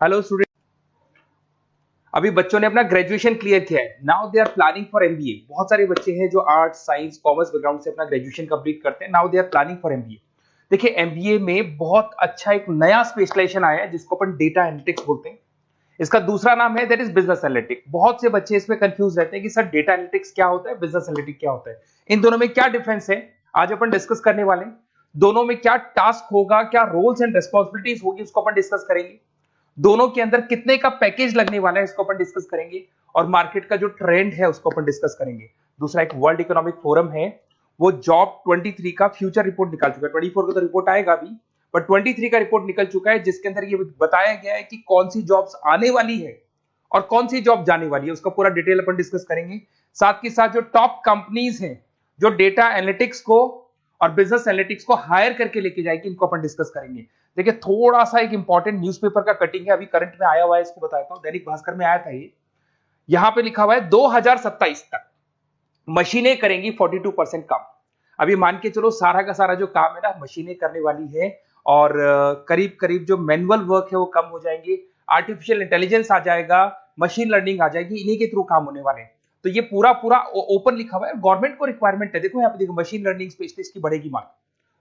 Hello student. अभी बच्चों ने अपना ग्रेजुएशन क्लियर किया है। Now they are planning for MBA. बहुत सारे बच्चे हैं जो आर्ट्स साइंस कॉमर्स बैकग्राउंड से अपना ग्रेजुएशन कंप्लीट करते हैं। Now they are planning for MBA. देखिए, एमबीए में बहुत अच्छा एक नया स्पेशलाइजेशन आया है जिसको अपन डेटा एनालिटिक्स बोलते हैं। इसका दूसरा नाम है दैट इज बिजनेस एनालिटिक्स। बहुत से बच्चे इसमें कंफ्यूज रहते हैं कि सर डेटा एनालिटिक्स क्या होता है, बिजनेस एनालिटिक्स क्या होता है, इन दोनों में क्या डिफरेंस है। आज अपन डिस्कस करने वाले हैं। दोनों में क्या टास्क होगा, क्या रोल्स एंड रिस्पॉन्सिबिलिटीज होगी, उसको अपन डिस्कस करेंगे। दोनों के अंदर कितने का पैकेज लगने वाला है इसको अपन डिस्कस करेंगे। और मार्केट का जो ट्रेंड है उसको अपन डिस्कस करेंगे। दूसरा एक वर्ल्ड इकोनॉमिक फोरम है, वो जॉब 23 का फ्यूचर रिपोर्ट निकाल चुका है। 24 का तो रिपोर्ट आएगा अभी, बट 23 का रिपोर्ट निकल चुका है जिसके अंदर ये बताया गया है कि कौन सी जॉब्स आने वाली है और कौन सी जॉब जाने वाली है। उसका पूरा डिटेल अपन डिस्कस करेंगे। साथ के साथ जो टॉप कंपनीज हैं जो डेटा एनालिटिक्स को और बिजनेस एनालिटिक्स को हायर करके लेके जाएगी, इनको अपन डिस्कस करेंगे। देखिए, थोड़ा सा एक इंपॉर्टेंट न्यूज़पेपर का कटिंग है, अभी करंट में आया हुआ है, इसको बताता हूं। दैनिक भास्कर में आया था ये। यहां पे लिखा हुआ है 2027 तक मशीनें करेंगी 42% काम। अभी मान के चलो सारा का सारा जो काम है ना मशीनें करने वाली है। और करीब करीब जो मैनुअल वर्क है वो कम हो जाएंगे। आर्टिफिशियल इंटेलिजेंस आ जाएगा, मशीन लर्निंग आ जाएगी, इन्हीं के थ्रू काम होने वाले हैं। तो ये पूरा पूरा ओपन लिखा हुआ है। गवर्नमेंट को रिक्वायरमेंट है। देखो यहाँ पे देखो, मशीन लर्निंग स्पेशलिस्ट की बढ़ेगी मांग,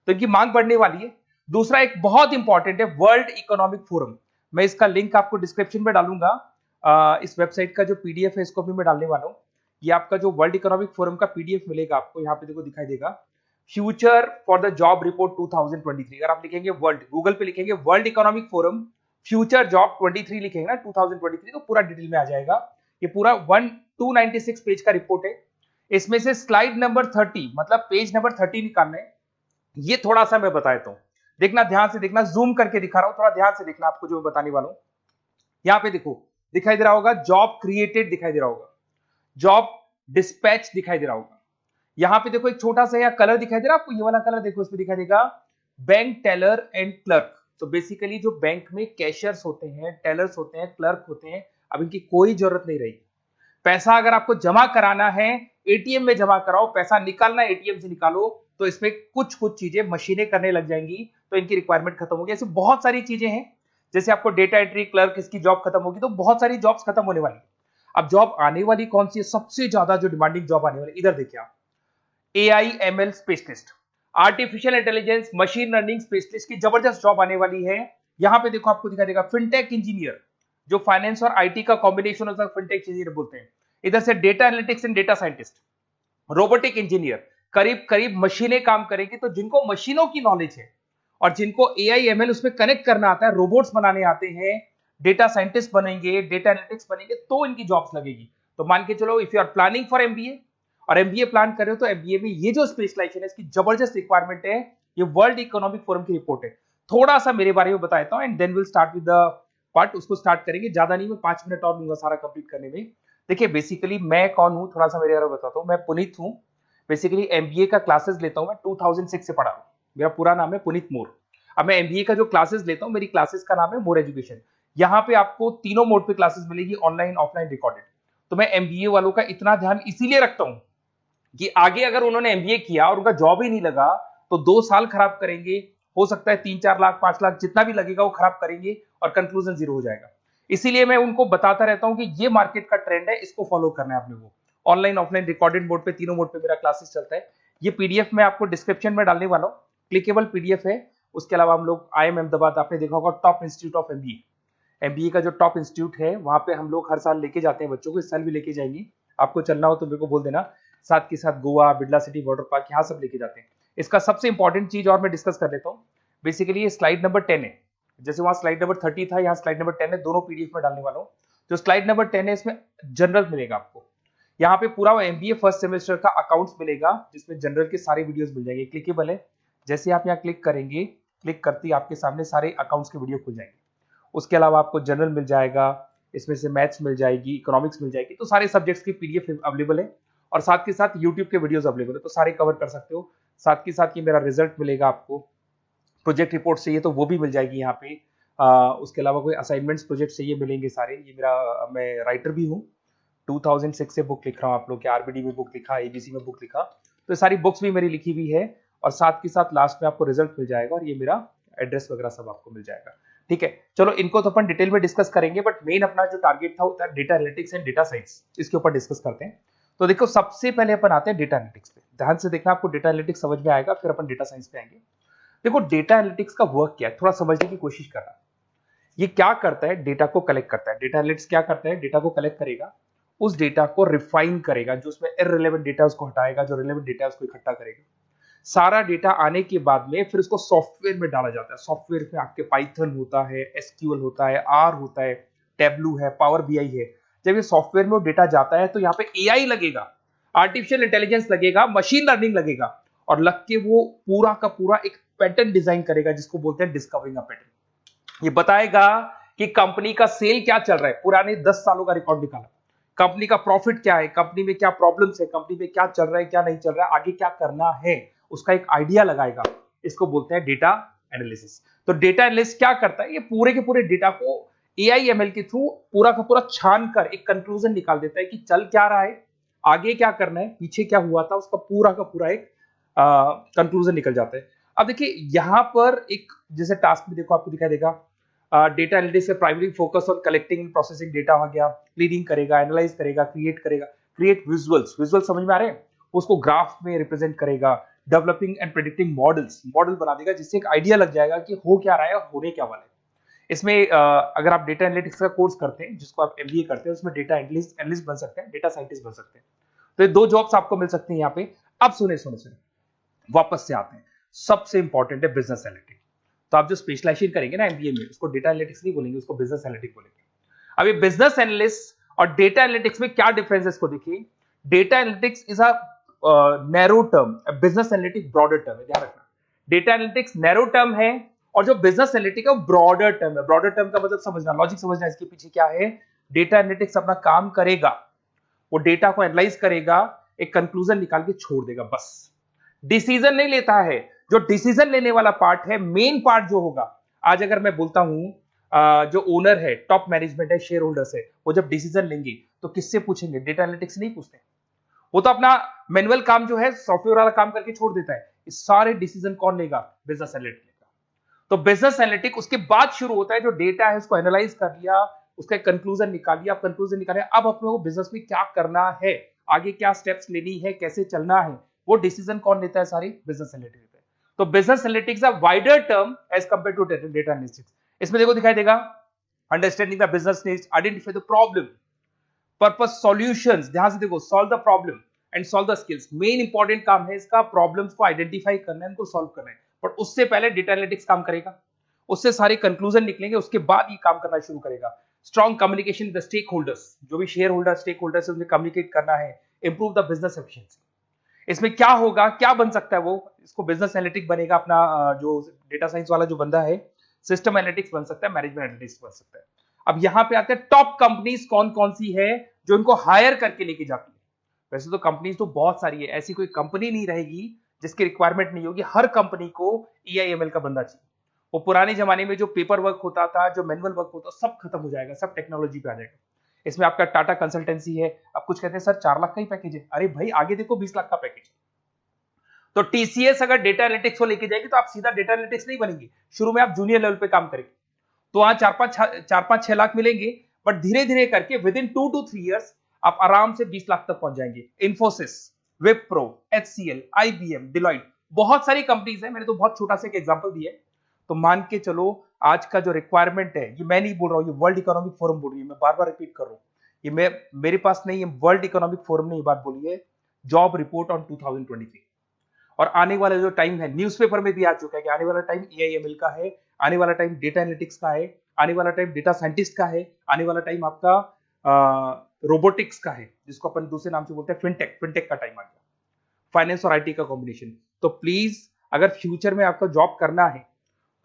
तो इनकी मांग बढ़ने वाली है। दूसरा एक बहुत इंपॉर्टेंट है वर्ल्ड इकोनॉमिक फोरम। मैं इसका लिंक आपको डिस्क्रिप्शन में डालूंगा। इस वेबसाइट का जो पीडीएफ है इसको भी मैं डालने वाला हूं। ये आपका जो वर्ल्ड इकोनॉमिक फोरम का पीडीएफ मिलेगा आपको, यहाँ पे देखो दिखाई देगा, future for the job report 2023। अगर आप लिखेंगे वर्ल्ड, गूगल पे लिखेंगे world economic forum future job 23 लिखेंगे ना 2023, तो पूरा डिटेल में आ जाएगा। ये पूरा 296 पेज का रिपोर्ट है। इसमें से स्लाइड नंबर 30 मतलब पेज नंबर 30 निकालना है। ये थोड़ा सा मैं बताता हूं, देखना ध्यान से देखना, जूम करके दिखा रहा हूं, थोड़ा ध्यान से देखना आपको जो मैं बताने वाला हूं। यहां पे देखो दिखाई दे रहा होगा जॉब क्रिएटेड, दिखाई दे रहा होगा जॉब डिस्पैच, दिखाई दे रहा होगा। यहां पे देखो एक छोटा सा या कलर दिखाई दे रहा है आपको, ये वाला कलर देखो, इसमें दिखाई देगा बैंक टेलर एंड क्लर्क। तो बेसिकली जो बैंक में कैशियर्स होते हैं, टेलर्स होते हैं, क्लर्क होते हैं, अब इनकी कोई जरूरत नहीं रही। पैसा अगर आपको जमा कराना है एटीएम में जमा कराओ, पैसा निकालना है एटीएम से निकालो, तो इसमें कुछ कुछ चीजें मशीनें करने लग जाएंगी, तो इनकी रिक्वायरमेंट खत्म होगी। ऐसे बहुत सारी चीजें हैं, जैसे आपको डेटा एंट्री क्लर्क इसकी जॉब खत्म होगी, तो बहुत सारी जॉब्स खत्म होने वाली। अब जॉब आने वाली कौन सी है, सबसे ज्यादा जो डिमांडिंग जॉब आने वाली, इधर देखिए आप, AI/ML specialist, artificial intelligence machine learning specialist की जबरदस्त जॉब आने वाली है। यहां पे देखो आपको दिखाई देगा फिनटेक इंजीनियर, जो फाइनेंस और आईटी का कॉम्बिनेशन होता है, फिनटेक इंजीनियर बोलते हैं। इधर से data analytics and data scientist, robotic engineer, करीब करीब मशीनें काम करेंगी। तो जिनको मशीनों की नॉलेज है और जिनको AI/ML उसमें कनेक्ट करना आता है, रोबोट्स बनाने आते हैं, डेटा साइंटिस्ट बनेंगे, डेटा एनालिटिक्स बनेंगे, तो इनकी जॉब्स लगेगी। तो मान के चलो if you are planning for MBA और एमबीए प्लान कर रहे हो, तो एमबीए में ये जो स्पेशलाइजेशन है इसकी जबरदस्त रिक्वायरमेंट है। ये वर्ल्ड इकोनॉमिक फोरम की रिपोर्ट है। थोड़ा सा मेरे बारे में बताता हूं and then will start with the part. उसको स्टार्ट करेंगे, ज्यादा नहीं, मैं 5 मिनट और लूंगा सारा कंप्लीट करने में। देखिए बेसिकली मैं कौन हूं, थोड़ा सा मेरे बारे में बताता हूं। मैं पुनीत हूं। बेसिकली एमबीए का क्लासेस लेता हूं मैं, 2006 से पढ़ा हूं। मेरा पूरा नाम है पुनीत मोर। अब मैं एमबीए का जो क्लासेस लेता हूं, मेरी क्लासेस का नाम है मोर एजुकेशन। यहाँ पे आपको तीनों मोड पे क्लासेस मिलेगी, ऑनलाइन ऑफलाइन रिकॉर्डेड। तो मैं एमबीए वालों का इतना ध्यान इसीलिए रखता हूं कि आगे अगर उन्होंने एमबीए किया और उनका जॉब ही नहीं लगा तो 2 साल खराब करेंगे। हो सकता है 3-4 लाख 5 लाख जितना भी लगेगा वो खराब करेंगे और कंक्लूजन जीरो हो जाएगा। इसीलिए मैं उनको बताता रहता हूं कि ये मार्केट का ट्रेंड है, इसको फॉलो करना है आपने। वो ऑनलाइन ऑफलाइन रिकॉर्डेड मोड पे, तीनों मोड पे मेरा क्लासेस चलता है। ये पीडीएफ मैं आपको डिस्क्रिप्शन में डालने वाला हूँ, क्लिकेबल पीडीएफ है। उसके अलावा हम लोग IIM अहमदाबाद, आपने देखा होगा top institute of MBA, MBA का जो टॉप इंस्टीट्यूट है, वहां पे हम लोग हर साल लेके जाते हैं बच्चों को। इस साल भी लेके जाएंगे। आपको चलना हो तो मेरे को बोल देना। साथ के साथ Goa, Birla city water park, यहाँ सब लेके जाते हैं। इसका सबसे इंपॉर्टेंट चीज और मैं डिस्कस कर लेता हूँ। बेसिकली ये स्लाइड नंबर 10 है, जैसे वहां स्लाइड नंबर 30 था, यहाँ स्लाइड नंबर 10 है, दोनों पीडीएफ में डालने वाला हूँ। जो स्लाइड नंबर 10 है इसमें जनरल मिलेगा आपको। यहाँ पे पूरा एमबीए फर्स्ट सेमेस्टर का अकाउंट्स मिलेगा, जिसमें जनरल के सारे वीडियोस मिल जाएंगे, क्लिकेबल है। जैसे आप यहाँ क्लिक करेंगे, क्लिक करते ही आपके सामने सारे अकाउंट्स के वीडियो खुल जाएंगे। उसके अलावा आपको जनरल मिल जाएगा, इसमें से मैथ्स मिल जाएगी, इकोनॉमिक्स मिल जाएगी, तो सारे सब्जेक्ट्स की पीडीएफ अवेलेबल है। और साथ के साथ यूट्यूब के वीडियोस अवेलेबल है, तो सारे कवर कर सकते हो। साथ के साथ ये मेरा रिजल्ट मिलेगा आपको, प्रोजेक्ट रिपोर्ट चाहिए तो वो भी मिल जाएगी यहाँ पे। उसके अलावा कोई असाइनमेंट्स प्रोजेक्ट चाहिए मिलेंगे सारे। ये मेरा, मैं राइटर भी हूँ, 2006 से बुक लिख रहा हूँ। आप लोग के आरबीडी में बुक लिखा, एबीसी में बुक लिखा, तो सारी बुक्स भी मेरी लिखी हुई है। और साथ के साथ लास्ट में आपको रिजल्ट मिल जाएगा और ये मेरा एड्रेस वगैरह सब आपको मिल जाएगा। ठीक है, चलो इनको तो अपन डिटेल में डिस्कस करेंगे, बट मेन अपना जो टारगेट था होता है data analytics and data science, इसके ऊपर डिस्कस करते हैं। तो देखो सबसे पहले अपन आते हैं डेटा एनालिटिक्स पे, ध्यान से देखना, आपको डेटा एनालिटिक्स समझ में आएगा, फिर अपन डेटा साइंस पे आएंगे। देखो डेटा एनालिटिक्स का वर्क क्या है, थोड़ा समझने की कोशिश करना। ये क्या करता है, डेटा को कलेक्ट करता है। डेटा एनालिटिक्स क्या करता है, डेटा को कलेक्ट करेगा, उस डेटा को रिफाइन करेगा, जो उसमें इररिलेवेंट डेटा उसको हटाएगा, जो रिलेवेंट डेटा है उसको इकट्ठा करेगा। सारा डेटा आने के बाद में फिर उसको सॉफ्टवेयर में डाला जाता है। सॉफ्टवेयर में आपके पाइथन होता है, एसक्यूएल होता है, आर होता है, टेबलू है, पावर बीआई है। जब ये सॉफ्टवेयर में वो डेटा जाता है तो यहाँ पे एआई लगेगा, आर्टिफिशियल इंटेलिजेंस लगेगा, मशीन लर्निंग लगेगा, और लग के वो पूरा का पूरा एक पैटर्न डिजाइन करेगा, जिसको बोलते हैं डिस्कवरिंग अ पैटर्न। ये बताएगा कि कंपनी का सेल क्या चल रहा है, पुराने 10 सालों का रिकॉर्ड निकाला, कंपनी का प्रॉफिट क्या है, कंपनी में क्या प्रॉब्लम्स है, कंपनी में क्या चल रहा है, क्या नहीं चल रहा है, आगे क्या करना है, उसका एक आइडिया लगाएगा। इसको बोलते हैं डेटा एनालिसिस। तो डेटा एनालिस्ट क्या करता है, ये पूरे के पूरे डेटा को एआई एमएल के थ्रू पूरा का पूरा छान कर एक कंक्लूजन निकाल देता है कि चल क्या रहा है, आगे क्या करना है, पीछे क्या हुआ था, उसका पूरा का पूरा एक कंक्लूजन निकल जाता है। अब देखिए यहां पर एक जैसे टास्क में देखो आपको दिखाई देगा, डेटा एनालिटिक्स का primary focus on collecting and processing data हो गया, क्लीनिंग करेगा, एनालाइज करेगा, क्रिएट करेगा, क्रिएट विजुअल्स, विजुअल समझ में आ रहे हैं, उसको ग्राफ में रिप्रेजेंट करेगा, developing and predicting models, model बना देगा जिससे एक आइडिया लग जाएगा कि हो क्या रहा है और होने क्या वाला है। इसमें अगर आप डेटा एनालिटिक्स का कोर्स करते हैं, जिसको आप एमबीए करते हैं, उसमें डेटा एनालिस्ट बन सकते हैं, डेटा साइंटिस्ट बन सकते हैं। तो ये 2 जॉब्स आपको मिल सकती हैं यहाँ पे। अब सुने सुने सुने वापस से आते हैं, सबसे इंपॉर्टेंट है बिजनेस एनालिटिक्स। तो आप जो स्पेशलाइजेशन करेंगे ना एमबीए में, उसको डेटा एनालिटिक्स नहीं बोलेंगे, उसको बिजनेस एनालिटिक्स बोलेंगे। अब ये बिजनेस एनालिस्ट और डेटा एनालिटिक्स में क्या डिफरेंस है, इसको देखिए। Data analytics is a narrow term, business analytics broader term है, ध्यान रखना। डेटा एनालिटिक्स नैरो टर्म है और जो बिजनेस एनालिटिक्स है वो ब्रॉडर टर्म है। ब्रॉडर टर्म का मतलब समझना, लॉजिक समझना, इसके पीछे क्या है। डेटा एनालिटिक्स अपना काम करेगा, वो डेटा को एनालाइज करेगा, एक कंक्लूजन निकाल के छोड़ देगा, बस। डिसीजन नहीं लेता है। जो डिसीजन लेने वाला पार्ट है, मेन पार्ट जो होगा, आज अगर मैं बोलता हूं जो ओनर है, टॉप मैनेजमेंट है, शेयर होल्डर्स है, वो जब डिसीजन लेंगे तो किससे पूछेंगे, डेटा एनालिटिक्स नहीं पूछते। वो तो अपना मैनुअल काम जो है, सॉफ्टवेयर वाला काम करके छोड़ देता है। इस सारे डिसीजन कौन लेगा, बिजनेस एनालिटिक्स लेगा। तो बिजनेस एनालिटिक्स उसके बाद शुरू होता है, जो डेटा है उसको एनालाइज कर लिया, उसका कंक्लूजन निकाल लिया, कंक्लूजन निकाले, अब अपने को बिजनेस में क्या करना है, आगे क्या स्टेप्स लेनी है, कैसे चलना है, वो डिसीजन कौन लेता है, सारी बिजनेस एनालिटिक्स लेता है। तो business analytics a wider term as compare to data analytics. इसमें देखो दिखाई देगा, understanding the business needs, identify the problem, purpose, solutions, ध्यान से देखो, solve the problem and solve the skills. Main important काम है इसका, प्रॉब्लम्स को आइडेंटिफाई करना है, उनको सॉल्व करना है, पर उससे पहले डेटा एनालिटिक्स काम करेगा, उससे सारे कंक्लूजन निकलेंगे, उसके बाद ये काम करना शुरू करेगा। Strong communication with the stakeholders, जो भी शेयर होल्डर स्टेक होल्डर से उन्हें कम्युनिकेट करना है, इंप्रूव द बिजनेस एफिशिएंसी। इसमें क्या होगा, क्या बन सकता है वो, इसको बिजनेस एनालिटिक्स बनेगा अपना, जो डेटा साइंस वाला जो बंदा है, सिस्टम एनालिटिक्स बन सकता है, मैनेजमेंट एनालिटिक्स बन सकता है। अब यहां पे आते हैं टॉप कंपनीज कौन कौन सी है जो इनको हायर करके लेके जाती है। वैसे तो कंपनीज तो बहुत सारी है, ऐसी कोई कंपनी नहीं रहेगी जिसकी रिक्वायरमेंट नहीं होगी, हर कंपनी को ईआईएमएल का बंदा चाहिए। वो पुराने जमाने में जो पेपर वर्क होता था, जो मैनुअल वर्क होता, सब खत्म हो जाएगा, सब टेक्नोलॉजी पे आ जाएगा। इसमें आपका टाटा कंसल्टेंसी है, अब कुछ कहते हैं सर 4 लाख का ही पैकेज है, अरे भाई आगे देखो 20 लाख का पैकेज। तो टीसीएस अगर डेटा एनालिटिक्स को लेके जाएगी तो आप सीधा डेटा एनालिटिक्स नहीं बनेंगे, शुरू में आप जूनियर लेवल पे काम करेंगे, तो वहां 4-5-6 लाख मिलेंगे, बट धीरे धीरे करके विद इन 2 to 3 इयर्स आप आराम से 20 लाख तक पहुंच जाएंगे। Infosys, Wipro, HCL, IBM, Deloitte, बहुत सारी कंपनीज है, मैंने तो बहुत छोटा सा एक एग्जांपल दिया है। तो मान के चलो आज का जो रिक्वायरमेंट है, ये मैं नहीं बोल रहा हूं, ये वर्ल्ड इकोनॉमिक फोरम बोल रही है, मैं बार बार रिपीट कर रहा हूं, ये मेरे पास नहीं, ये वर्ल्ड इकोनॉमिक फोरम ने ये बात बोली है, जॉब रिपोर्ट ऑन 2023। और आने वाला जो टाइम है, न्यूज़पेपर में भी आ चुका है कि आने वाला टाइम एआईएमएल का है, आने वाला टाइम डेटा एनालिटिक्स का है, आने वाला टाइम डेटा साइंटिस्ट का है, आने वाला टाइम आपका रोबोटिक्स का है, जिसको अपन दूसरे नाम से बोलते हैं फिनटेक। फिनटेक का टाइम आ गया, फाइनेंस और आईटी का कॉम्बिनेशन। तो प्लीज अगर फ्यूचर में आपको जॉब करना है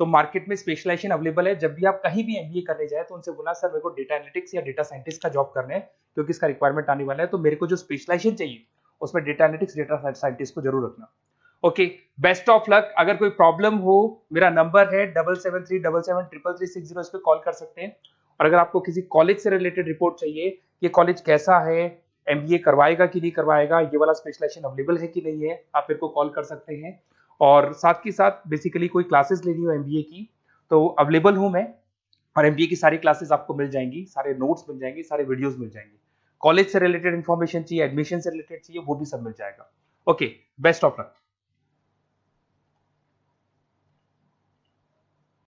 तो मार्केट में स्पेशलाइजेशन अवेलेबल है। जब भी आप कहीं भी एमबीए करने जाए तो उनसे बोला सर मेरे को डेटा एनालिटिक्स या डेटा साइंटिस्ट का जॉब करना है, क्योंकि इसका रिक्वायरमेंट आने वाला है, तो मेरे को जो स्पेशलाइजेशन चाहिए उसमें डेटा एनालिटिक्स, डेटा साइंटिस्ट को जरूर रखना। Okay, best of luck. अगर कोई प्रॉब्लम हो, मेरा नंबर है 7737733360, इस पे कॉल कर सकते हैं। और अगर आपको किसी कॉलेज से रिलेटेड रिपोर्ट चाहिए, ये कॉलेज कैसा है, एमबीए करवाएगा कि नहीं करवाएगा, ये वाला स्पेशलाइजेशन अवेलेबल है कि नहीं है, आप मेरे को कॉल कर सकते हैं। और साथ ही साथ बेसिकली कोई क्लासेस लेनी हो एमबीए की तो अवेलेबल हूं मैं, और एमबीए की सारी क्लासेस आपको मिल जाएंगी, सारे नोट्स मिल जाएंगे, सारे वीडियोस मिल जाएंगे। कॉलेज से रिलेटेड इन्फॉर्मेशन चाहिए, एडमिशन से रिलेटेड चाहिए, वो भी सब मिल जाएगा। Okay, best of luck.